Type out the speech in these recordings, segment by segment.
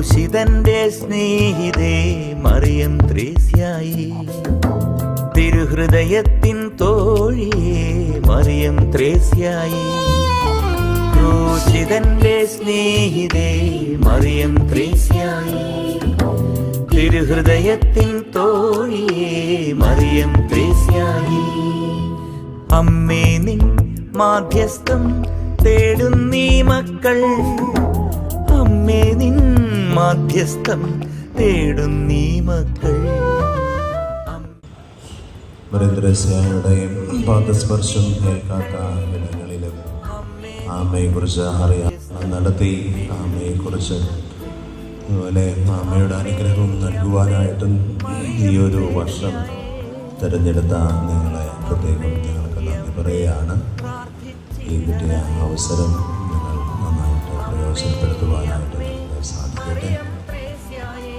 ക്രൂശിതന്റെ സ്നേഹിതേ മറിയം ത്രേസ്യായി, തിരുഹൃദയത്തിൻ തോഴിയേ മറിയം ത്രേസ്യായി. ക്രൂശിതന്റെ സ്നേഹിതേ മറിയം ത്രേസ്യായി, തിരുഹൃദയത്തിൻ തോഴിയേ മറിയം ത്രേസ്യായി. അമ്മേ നിൻ മാധ്യസ്ഥം തേടുന്നീ മക്കൾ, അമ്മേ നിൻ മാധ്യസ്ഥം തേടുന്നീ മക്കൾ. ത്രേസ്യായുടെയും പാദസ്പർശം ഏൽക്കാത്ത ഇടങ്ങളിലും ആമയെക്കുറിച്ച് അറിയാൻ നടത്തി, ആമയെക്കുറിച്ച് അതുപോലെ ആമയുടെ അനുഗ്രഹം നൽകുവാനായിട്ടും ഈ ഒരു വർഷം തിരഞ്ഞെടുത്ത നിങ്ങളെ പ്രത്യേകം ഞങ്ങൾക്ക് നന്ദി പറയുകയാണ്. ഈ കിട്ടിയ അവസരം നിങ്ങൾ നന്നായിട്ട് പ്രയോജനപ്പെടുത്തുവാനായിട്ട് നിങ്ങൾക്ക് സാധിക്കട്ടെ.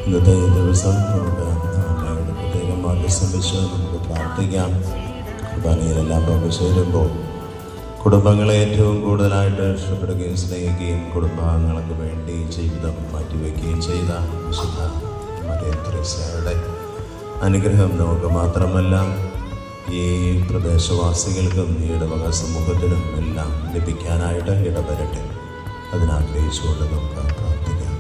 ഇന്നത്തെ ദിവസം നമുക്ക് ആമയുടെ പ്രത്യേകം മാധ്യസ്ഥം വെച്ച് നമുക്ക് പ്രാർത്ഥിക്കാം. കുർബാനയിലെല്ലാം പങ്കുചേരുമ്പോൾ കുടുംബങ്ങളെ ഏറ്റവും കൂടുതലായിട്ട് ഇഷ്ടപ്പെടുകയും സ്നേഹിക്കുകയും കുടുംബാംഗങ്ങൾക്ക് വേണ്ടി ജീവിതം മാറ്റിവെക്കുകയും ചെയ്ത വിശുദ്ധ മറിയം ത്രേസ്യായുടെ അനുഗ്രഹം നമുക്ക് മാത്രമല്ല ഈ പ്രദേശവാസികൾക്കും ഈ ഇടവക സമൂഹത്തിനും എല്ലാം ലഭിക്കാനായിട്ട് ഇടവരട്ടെ. അതിനാഗ്രഹിച്ചുകൊണ്ട് നമുക്ക് പ്രാർത്ഥിക്കാം.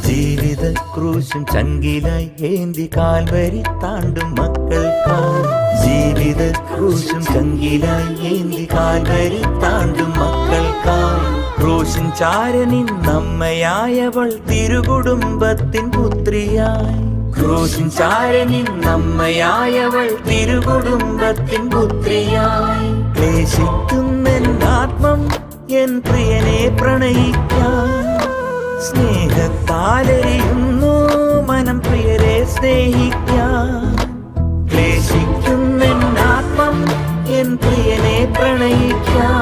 ജീവിത ക്രൂശും ചങ്കിലായി ഏന്തി കാൽവരി താണ്ടും മക്കൾക്കായി, ജീവിത ക്രൂശും ചങ്കിലായി ഏന്തി കാൽവരി താണ്ടും മക്കൾക്കായി. ക്രൂശിൻ ചാരനിൻ നമ്മയായവൾ തിരുകുടുംബത്തിൻ പുത്രിയായി, ക്രൂശിൻ ചാരനിൻ നമ്മയായവൾ തിരുകുടുംബത്തിൻ പുത്രിയായി. ക്ലേശിക്കുന്നെന്നാത്മം എൻ പ്രിയനെ പ്രണയിക്കാൻ, സ്നേഹത്താലെരിയുന്നു മനം പ്രിയരെ സ്നേഹിക്കാൻ. ക്ലേശിക്കുന്നെന്നാത്മം എൻ പ്രിയനെ പ്രണയിക്കാൻ,